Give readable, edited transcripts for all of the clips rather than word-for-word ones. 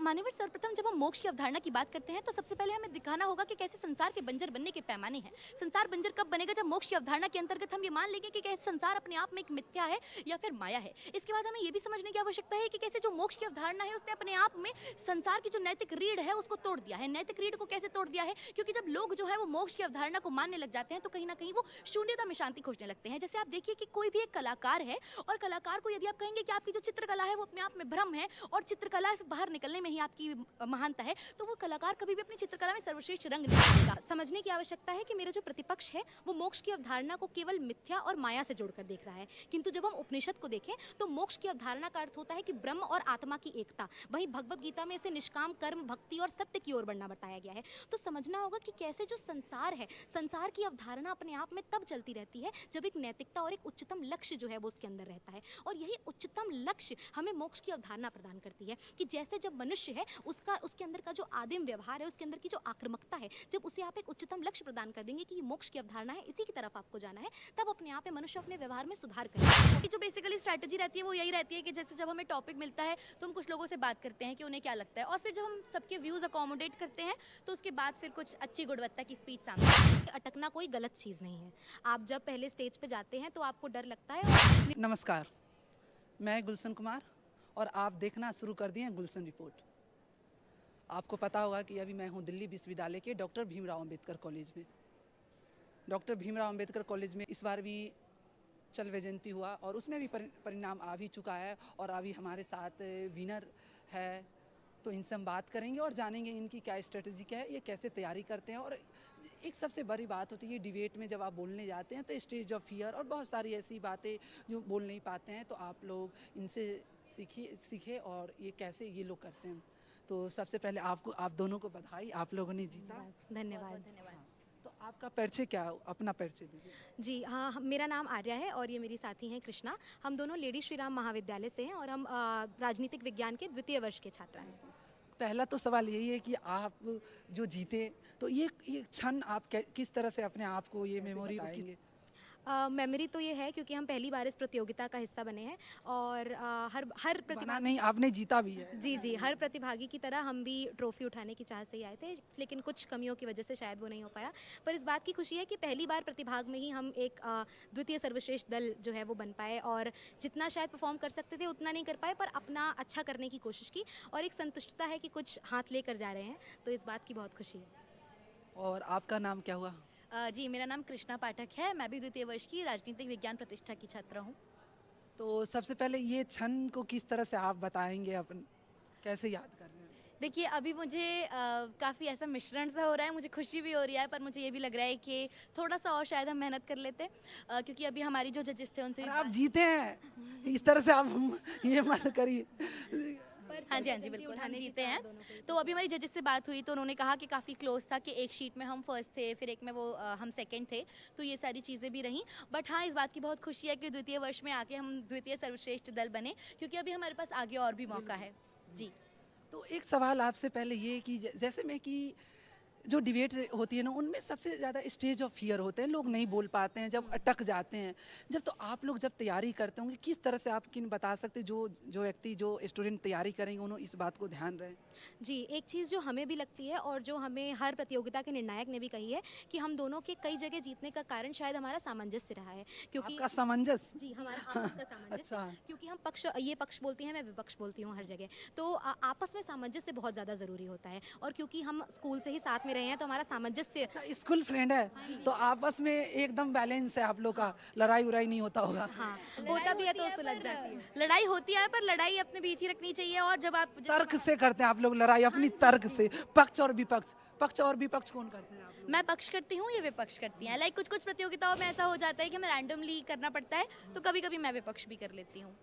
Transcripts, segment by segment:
मान्यवर, सर्वप्रथम जब हम मोक्ष की अवधारणा की बात करते हैं तो सबसे पहले हमें दिखाना होगा कि कैसे संसार के बंजर बनने के पैमाने हैं। संसार बंजर कब बनेगा? जब मोक्ष की अवधारणा के अंतर्गत हम ये मान लेंगे कि कैसे संसार अपने आप में एक मिथ्या है या फिर माया है। इसके बाद हमें ये भी समझने की आवश्यकता है कि कैसे जो मोक्ष की अवधारणा है उसने अपने आप में संसार की जो नैतिक रीढ़ है उसको तोड़ दिया है। नैतिक रीढ़ को कैसे तोड़ दिया है? क्योंकि जब लोग जो है वो मोक्ष की अवधारणा को मानने लग जाते हैं तो कहीं ना कहीं वो शून्यता में शांति खोजने लगते हैं। जैसे आप देखिए कि कोई भी एक कलाकार है और कलाकार को यदि आप कहेंगे कि आपकी जो चित्रकला है वो अपने आप में भ्रम है और चित्रकला से बाहर निकलने में ही आपकी महानता है, तो वो कलाकार कभी भी अपनी चित्रकला में सर्वश्रेष्ठ रंग नहीं देगा। समझने की आवश्यकता है कि मेरा जो प्रतिपक्ष है वो मोक्ष की अवधारणा को केवल मिथ्या और माया से जोड़कर देख रहा है, किंतु जब हम उपनिषद को देखें तो मोक्ष की अवधारणा का अर्थ होता है कि ब्रह्म और आत्मा की एकता। वहीं भगवत गीता में इसे निष्काम कर्म, भक्ति और सत्य की ओर बढ़ना बताया गया है। तो समझना होगा कि कैसे जो संसार है, संसार की अवधारणा अपने आप में तब चलती रहती है जब एक नैतिकता और एक उच्चतम लक्ष्य जो है वो उसके अंदर रहता है। और यही उच्चतम लक्ष्य हमें मोक्ष की अवधारणा प्रदान करती है कि जैसे जब मनुष्य है उसके अंदर का जो आदिम व्यवहार है, उसके अंदर की जो आक्रामकता है, जब उसे आप एक उच्चतम लक्ष्य प्रदान कर देंगे कि ये मोक्ष की अवधारणा है, इसी की तरफ आपको जाना है, तब अपने आप में मनुष्य अपने व्यवहार में सुधार करेगा। कि जो बेसिकली स्ट्रैटेजी रहती है वो यही रहती है कि जैसे जब हमें टॉपिक मिलता है तो हम कुछ लोगों से बात करते हैं कि उन्हें क्या लगता है, और फिर जब हम सबके व्यूज अकोमोडेट करते हैं तो उसके बाद फिर कुछ अच्छी गुणवत्ता की स्पीच सामने। अटकना कोई गलत चीज़ नहीं है। आप जब पहले स्टेज पे जाते हैं तो आपको डर लगता है। नमस्कार, मैं गुलशन कुमार और आप देखना शुरू कर दिए गुलशन रिपोर्ट। आपको पता होगा कि अभी मैं हूं दिल्ली विश्वविद्यालय के डॉक्टर भीमराव अंबेडकर कॉलेज में। डॉक्टर भीमराव अंबेडकर कॉलेज में इस बार भी चलवे जयंती हुआ और उसमें भी परिणाम आ भी चुका है और अभी हमारे साथ विनर है, तो इनसे हम बात करेंगे और जानेंगे इनकी क्या स्ट्रेटजी क्या है, ये कैसे तैयारी करते हैं। और एक सबसे बड़ी बात होती है डिबेट में जब आप बोलने जाते हैं तो स्टेज ऑफ फियर और बहुत सारी ऐसी बातें जो बोल नहीं पाते हैं, तो आप लोग इनसे सीखे और ये कैसे ये लोग करते हैं। तो सबसे पहले आप दोनों को बधाई, आप लोगों ने जीता। धन्यवाद। तो आपका परिचय क्या है, अपना परिचय दीजिए। जी हाँ, मेरा नाम आर्या है और ये मेरी साथी हैं कृष्णा। हम दोनों लेडी श्री राम महाविद्यालय से हैं और हम राजनीतिक विज्ञान के द्वितीय वर्ष के छात्र हैं। पहला तो सवाल यही है कि आप जो जीते तो ये क्षण आप किस तरह से अपने आप को ये मेमोरी बताएंगे? मेमोरी तो ये है क्योंकि हम पहली बार इस प्रतियोगिता का हिस्सा बने हैं और हर प्रतिभागी नहीं, आपने जीता भी है। जी, हर प्रतिभागी की तरह हम भी ट्रॉफी उठाने की चाह से ही आए थे, लेकिन कुछ कमियों की वजह से शायद वो नहीं हो पाया। पर इस बात की खुशी है कि पहली बार प्रतिभाग में ही हम एक द्वितीय सर्वश्रेष्ठ दल जो है वो बन पाए और जितना शायद परफॉर्म कर सकते थे उतना नहीं कर पाए, पर अपना अच्छा करने की कोशिश की और एक संतुष्टता है कि कुछ हाथ लेकर जा रहे हैं, तो इस बात की बहुत खुशी है। और आपका नाम क्या हुआ? जी, मेरा नाम कृष्णा पाठक है। मैं भी द्वितीय वर्ष की राजनीतिक विज्ञान प्रतिष्ठा की छात्र हूँ। तो सबसे पहले ये क्षण को किस तरह से आप बताएंगे, अपन कैसे याद कर रहे हैं? देखिए, अभी मुझे काफ़ी ऐसा मिश्रण सा हो रहा है, मुझे खुशी भी हो रही है, पर मुझे ये भी लग रहा है कि थोड़ा-सा और शायद हम मेहनत कर लेते, क्योंकि अभी हमारी जो जजेस थे उनसे भी आप जीते हैं, इस तरह से आप ये मत करिए। हाँ जी, बिल्कुल हम जीते हैं। तो अभी हमारी जजेस से बात हुई तो उन्होंने कहा कि काफ़ी क्लोज था कि एक शीट में हम फर्स्ट थे, फिर एक में वो हम सेकंड थे, तो ये सारी चीज़ें भी रहीं। बट हाँ, इस बात की बहुत खुशी है कि द्वितीय वर्ष में आके हम द्वितीय सर्वश्रेष्ठ दल बने, क्योंकि अभी हमारे पास आगे और भी मौका है। जी। तो एक सवाल आपसे पहले ये कि जैसे में कि जो डिबेट होती है ना, उनमें सबसे ज़्यादा स्टेज ऑफ फियर होते हैं, लोग नहीं बोल पाते हैं, जब अटक जाते हैं। जब तो आप लोग जब तैयारी करते होंगे, किस तरह से आप किन बता सकते जो व्यक्ति जो स्टूडेंट तैयारी करेंगे उन्होंने इस बात को ध्यान रहे? जी, एक चीज़ जो हमें भी लगती है और जो हमें हर प्रतियोगिता के निर्णायक ने भी कही है कि हम दोनों के कई जगह जीतने का कारण शायद हमारा सामंजस्य रहा है, क्योंकि आपका सामंजस्य? जी, हमारा आपस का सामंजस्य। अच्छा। क्योंकि हम ये पक्ष बोलती हैं, मैं विपक्ष बोलती हूँ हर जगह, तो आपस में सामंजस्य बहुत ज़्यादा ज़रूरी होता है और क्योंकि हम स्कूल से ही साथ में रहे हैं तो हमारा सामंजस्य। अच्छा, स्कूल फ्रेंड है तो आपस में एकदम बैलेंस है आप लोग का, लड़ाई उड़ाई नहीं होता होगा? हाँ, होता भी है तो सुलझ जाती है। लड़ाई होती है पर लड़ाई अपने बीच ही रखनी चाहिए, और जब आप तर्क से करते हैं आप लोग लड़ाई, अपनी तर्क से। पक्ष और विपक्ष कौन करते हैं आप लोग? मैं पक्ष करती हूँ, ये विपक्ष करती हैं। लाइक कुछ प्रतियोगिताओं में ऐसा हो जाता है कि हमें रैंडमली करना पड़ता है, तो कभी कभी मैं विपक्ष भी कर लेती हूँ।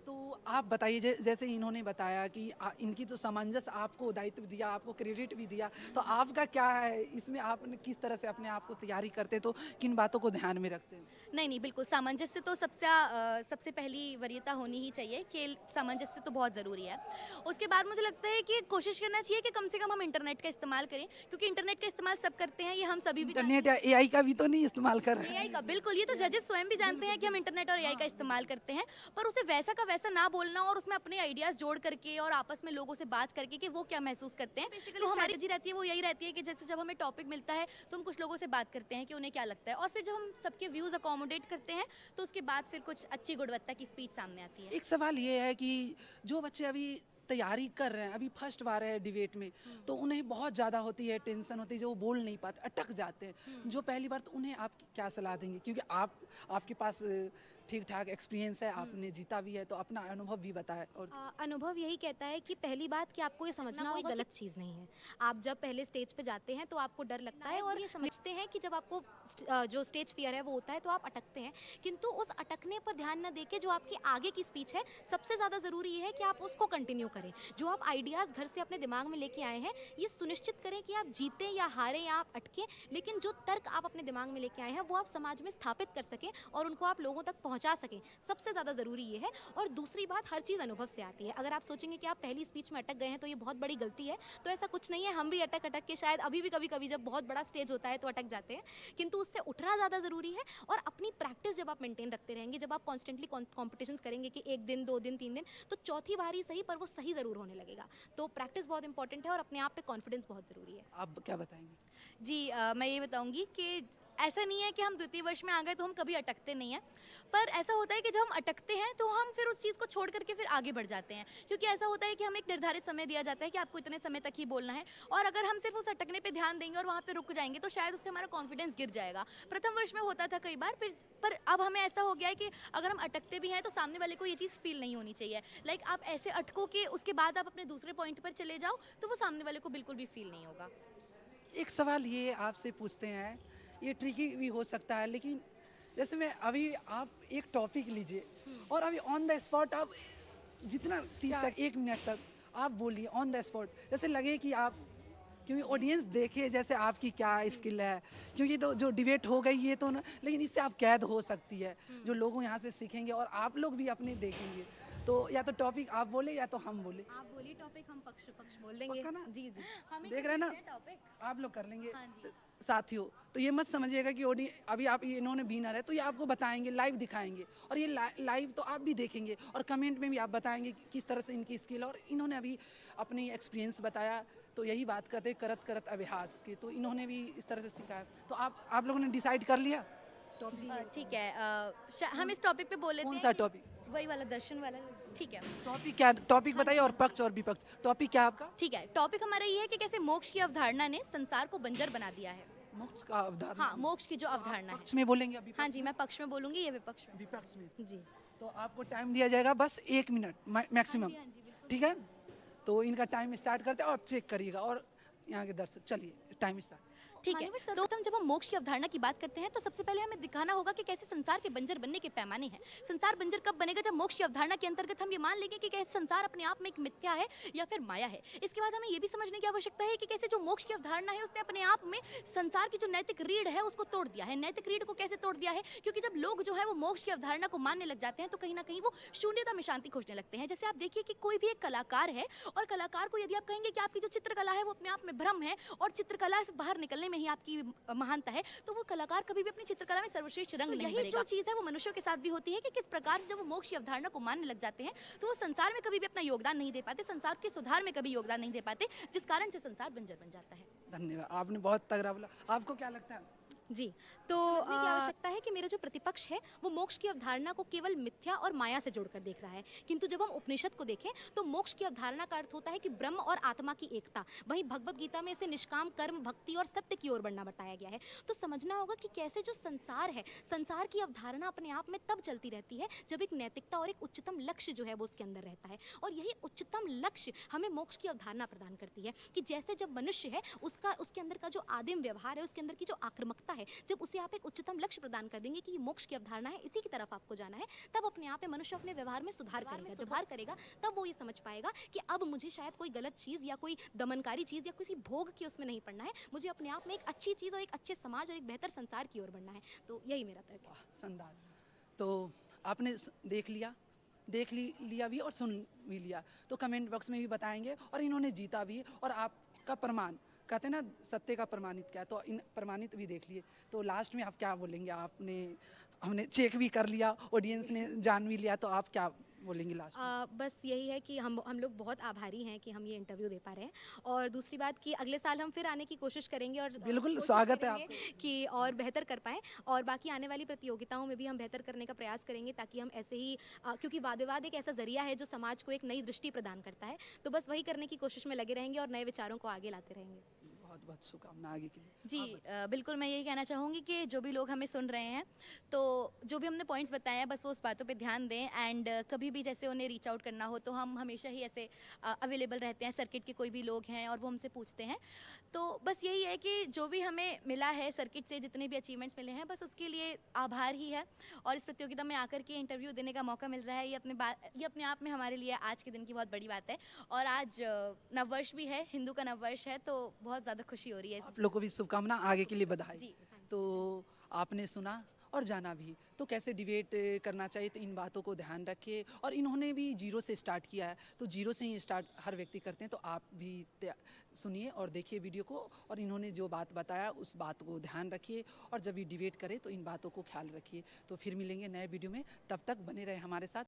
तो आप बताइए, जैसे इन्होंने बताया कि इनकी तो सामंजस्य, आपको दायित्व दिया, आपको क्रेडिट भी दिया, तो आपका क्या है इसमें? आपने किस तरह से अपने आप को तैयारी करते, तो किन बातों को ध्यान में रखते हैं? नहीं, बिल्कुल सामंजस्य तो सबसे पहली वरीयता होनी ही चाहिए कि सामंजस्य तो बहुत ज़रूरी है। उसके बाद मुझे लगता है कि कोशिश करना चाहिए कि कम से कम हम इंटरनेट का इस्तेमाल करें, क्योंकि इंटरनेट का इस्तेमाल सब करते हैं, ये हम सभी भी इंटरनेट या एआई का भी तो नहीं इस्तेमाल कर रहे हैं? एआई का बिल्कुल, ये तो जजेस स्वयं भी जानते हैं कि हम इंटरनेट और एआई का इस्तेमाल करते हैं, पर उसे वैसा का वैसा ऐसा ना बोलना और उसमें अपने आइडियाज़ जोड़ करके और आपस में लोगों से बात करके कि वो क्या महसूस करते हैं। तो हमारी जी रहती है वो यही रहती है कि जैसे जब हमें टॉपिक मिलता है तो हम कुछ लोगों से बात करते हैं कि उन्हें क्या लगता है, और फिर जब हम सबके व्यूज़ अकोमोडेट करते हैं तो उसके बाद फिर कुछ अच्छी गुणवत्ता की स्पीच सामने आती है। एक सवाल ये है कि जो बच्चे अभी तैयारी कर रहे हैं, अभी फर्स्ट बार है डिबेट में, तो उन्हें बहुत ज़्यादा होती है, टेंशन होती है, जो वो बोल नहीं पाते, अटक जाते हैं। जो पहली बार, तो उन्हें आप क्या सलाह देंगे? क्योंकि आपके पास ठीक ठाक एक्सपीरियंस है, आपने जीता भी है, तो अपना अनुभव भी बताएं। और अनुभव यही कहता है कि पहली बात कि आपको ये समझना कोई होगा गलत गलत चीज़ नहीं है। आप जब पहले स्टेज पे जाते हैं तो आपको डर लगता है और ये समझते हैं कि जब आपको जो स्टेज फियर है वो होता है तो आप अटकते हैं, किंतु उस अटकने पर ध्यान न देके जो आपकी आगे की स्पीच है, सबसे ज़्यादा ज़रूरी ये है कि आप उसको कंटिन्यू करें। जो आप आइडियाज़ घर से अपने दिमाग में लेके आए हैं, ये सुनिश्चित करें कि आप जीतें या हारें या आप अटकें, लेकिन जो तर्क आप अपने दिमाग में लेके आए हैं वो आप समाज में स्थापित कर सकें और उनको आप लोगों तक पहुंचा सकें। सबसे ज़्यादा ज़रूरी ये है। और दूसरी बात, हर चीज़ अनुभव से आती है। अगर आप सोचेंगे कि आप पहली स्पीच में अटक गए हैं तो ये बहुत बड़ी गलती है, तो ऐसा कुछ नहीं है। हम भी अटक अटक के शायद अभी भी कभी-कभी जब बहुत बड़ा स्टेज होता है तो अटक जाते हैं, किंतु उससे उठना ज़्यादा ज़रूरी है। और अपनी प्रैक्टिस जब आप मेंटेन रखते रहेंगे, जब आप कॉन्स्टेंटली कॉम्पिटिशन्स करेंगे कि 1 दिन, 2 दिन, 3 दिन, तो चौथी बारी सही पर वो सही ज़रूर होने लगेगा। तो प्रैक्टिस बहुत इंपॉर्टेंट है और अपने आप पे कॉन्फिडेंस बहुत ज़रूरी है। आप क्या बताएंगे? जी मैं ये बताऊंगी कि ऐसा नहीं है कि हम द्वितीय वर्ष में आ गए तो हम कभी अटकते नहीं हैं, पर ऐसा होता है कि जब हम अटकते हैं तो हम फिर उस चीज़ को छोड़ करके फिर आगे बढ़ जाते हैं, क्योंकि ऐसा होता है कि हमें एक निर्धारित समय दिया जाता है कि आपको इतने समय तक ही बोलना है, और अगर हम सिर्फ उस अटकने पे ध्यान देंगे और वहाँ पे रुक जाएंगे तो शायद उससे हमारा कॉन्फिडेंस गिर जाएगा। प्रथम वर्ष में होता था कई बार, फिर पर अब हमें ऐसा हो गया है कि अगर हम अटकते भी हैं तो सामने वाले को ये चीज़ फील नहीं होनी चाहिए। लाइक आप ऐसे अटको कि उसके बाद आप अपने दूसरे पॉइंट पर चले जाओ तो वो सामने वाले को बिल्कुल भी फील नहीं होगा। एक सवाल ये आपसे पूछते हैं, ये ट्रिकी भी हो सकता है, लेकिन जैसे मैं अभी, आप एक टॉपिक लीजिए और अभी ऑन द स्पॉट आप जितना 30 तक 1 मिनट तक आप बोलिए ऑन द स्पॉट, जैसे लगे कि आप, क्योंकि ऑडियंस देखे जैसे आपकी क्या स्किल है, क्योंकि तो जो डिबेट हो गई ये तो ना, लेकिन इससे आप कैद हो सकती है, जो लोग यहाँ से सीखेंगे और आप लोग भी अपने देखेंगे। तो या तो टॉपिक आप बोले या तो हम बोले। आप बोलिए टॉपिक, हम पक्ष पक्ष बोल देंगे। पक्का ना? जी जी। देख रहे हैं ना, टॉपिक। आप लोग कर लेंगे। हाँ जी। साथियों, तो ये मत समझिएगा कि अभी आप, ये इन्होंने बीनर है तो ये आपको बताएंगे, लाइव दिखाएंगे, और ये लाइव तो आप भी देखेंगे और कमेंट में भी आप बताएंगे कि किस तरह से इनकी स्किल, और इन्होंने अभी अपनी एक्सपीरियंस बताया। तो यही बात करते करत करत अभ्यास की, तो इन्होंने भी इस तरह से सिखाया। तो आप लोगों ने डिसाइड कर लिया ठीक है हम इस टॉपिक पे बोल लेते कौन हैं सा कि- टॉपिक? वही वाला दर्शन वाला। ठीक है। टॉपिक क्या, टॉपिक बताइए, और पक्ष और विपक्ष। टॉपिक क्या आपका? ठीक है, टॉपिक हमारा ये है कि कैसे मोक्ष की अवधारणा ने संसार को बंजर बना दिया है। मोक्ष का अवधारणा? हाँ, मोक्ष की जो अवधारणा है। पक्ष में बोलेंगे अभी? हाँ जी, मैं पक्ष में बोलूंगी, ये विपक्ष में। विपक्ष में। जी। तो आपको टाइम दिया जाएगा बस 1 मिनट मैक्सिमम, हाँ जी, बिल्कुल। ठीक है? तो इनका टाइम स्टार्ट करते हैं और चेक करिएगा, और यहाँ के दर्शक, चलिए टाइम स्टार्ट। ठीक है। सर्वप्रथम जब हम मोक्ष की अवधारणा की बात करते हैं तो सबसे पहले हमें दिखाना होगा कि कैसे संसार के बंजर बनने के पैमाने हैं। संसार बंजर कब बनेगा? जब मोक्ष की अवधारणा के अंतर्गत हम ये मान लेंगे कि कैसे संसार अपने आप में एक मिथ्या है या फिर माया है। इसके बाद हमें ये भी समझने की आवश्यकता है कि कैसे जो मोक्ष की अवधारणा है उसने अपने आप में संसार की जो नैतिक रीढ़ है उसको तोड़ दिया है। नैतिक रीढ़ को कैसे तोड़ दिया है? क्योंकि जब लोग जो है वो मोक्ष की अवधारणा को मानने लग जाते हैं तो कहीं ना कहीं वो शून्यता में शांति खोजने लगते हैं। जैसे आप देखिए कि कोई भी एक कलाकार है, और कलाकार को यदि आप कहेंगे कि आपकी जो चित्रकला है वो अपने आप में भ्रम है और चित्रकला से बाहर निकलने में ही आपकी महानता है, तो वो कलाकार कभी भी अपनी चित्रकला में सर्वश्रेष्ठ रंग नहीं भरेगा। जो चीज़ है वो मनुष्यों के साथ भी होती है कि किस प्रकार से जब वो मोक्ष की अवधारणा को मानने लग जाते हैं तो वो संसार में कभी भी अपना योगदान नहीं दे पाते, संसार के सुधार में कभी योगदान नहीं दे पाते, जिस कारण से संसार बंजर बन जाता है। धन्यवाद, आपने बहुत तगड़ा बोला। आपको क्या लगता है? जी, तो समझने की आवश्यकता है कि मेरा जो प्रतिपक्ष है वो मोक्ष की अवधारणा को केवल मिथ्या और माया से जोड़कर देख रहा है, किंतु जब हम उपनिषद को देखें तो मोक्ष की अवधारणा का अर्थ होता है कि ब्रह्म और आत्मा की एकता। वहीं भगवत गीता में इसे निष्काम कर्म, भक्ति और सत्य की ओर बढ़ना बताया गया है। तो समझना होगा कि कैसे जो संसार है, संसार की अवधारणा अपने आप में तब चलती रहती है जब एक नैतिकता और एक उच्चतम लक्ष्य जो है वो उसके अंदर रहता है, और यही उच्चतम लक्ष्य हमें मोक्ष की अवधारणा प्रदान करती है कि जैसे जब मनुष्य है उसके अंदर का जो आदिम व्यवहार है, उसके अंदर की जो आक्रामकता है, जब उसे आप एक उच्चतम लक्ष्य प्रदान कर देंगे कि ये मोक्ष की अवधारणा है, इसी की तरफ आपको जाना है, तब अपने आप में मनुष्य अपने व्यवहार में सुधार करेगा। जब सुधार करेगा तब वो ये समझ पाएगा कि अब मुझे शायद कोई गलत चीज़ या कोई दमनकारी चीज़ या किसी भोग की उसमें नहीं पड़ना है, मुझे अपने आप में एक अच्छी चीज़ और एक अच्छे समाज और एक बेहतर संसार की ओर बढ़ना है। तो यही मेरा तर्क है। संदान। तो आपने देख लिया भी और सुन भी लिया, तो कमेंट बॉक्स में भी बताएंगे, और इन्होंने जीता भी, और आपका प्रमाण, कहते हैं ना सत्य का प्रमाणित क्या है, तो इन प्रमाणित भी देख लिए। तो लास्ट में आप क्या बोलेंगे? हमने चेक भी कर लिया, ऑडियंस ने जान भी लिया, तो आप क्या बोलेंगी लास्ट में? बस यही है कि हम लोग बहुत आभारी हैं कि हम ये इंटरव्यू दे पा रहे हैं, और दूसरी बात कि अगले साल हम फिर आने की कोशिश करेंगे, और बिल्कुल, कोशिश स्वागत है करेंगे कि और बेहतर कर पाएँ, और बाकी आने वाली प्रतियोगिताओं में भी हम बेहतर करने का प्रयास करेंगे, ताकि हम ऐसे ही क्योंकि वाद विवाद एक ऐसा ज़रिया है जो समाज को एक नई दृष्टि प्रदान करता है, तो बस वही करने की कोशिश में लगे रहेंगे और नए विचारों को आगे लाते रहेंगे। बहुत बहुत शुभकामना आगे के लिए। जी आप बताइए। बिल्कुल मैं यही कहना चाहूँगी कि जो भी लोग हमें सुन रहे हैं, तो जो भी हमने पॉइंट्स बताए हैं बस वो उस बातों पे ध्यान दें, एंड कभी भी जैसे उन्हें रीच आउट करना हो तो हम हमेशा ही ऐसे अवेलेबल रहते हैं, सर्किट के कोई भी लोग हैं और वो हमसे पूछते हैं। तो बस यही है कि जो भी हमें मिला है सर्किट से, जितने भी अचीवमेंट्स मिले हैं, बस उसके लिए आभार ही है। और इस प्रतियोगिता में आकर के इंटरव्यू देने का मौका मिल रहा है, ये अपने आप में हमारे लिए आज के दिन की बहुत बड़ी बात है। और आज नववर्ष भी है, हिंदू का नववर्ष है, तो बहुत ज़्यादा खुशी हो रही है आप लोग को भी शुभकामना, आगे के लिए बधाई। जी। तो आपने सुना और जाना भी, तो कैसे डिबेट करना चाहिए, तो इन बातों को ध्यान रखिए। और इन्होंने भी जीरो से स्टार्ट किया है, तो जीरो से ही स्टार्ट हर व्यक्ति करते हैं, तो आप भी सुनिए और देखिए वीडियो को, और इन्होंने जो बात बताया उस बात को ध्यान रखिए, और जब भी डिबेट करें तो इन बातों को ख्याल रखिए। तो फिर मिलेंगे नए वीडियो में, तब तक बने रहे हमारे साथ।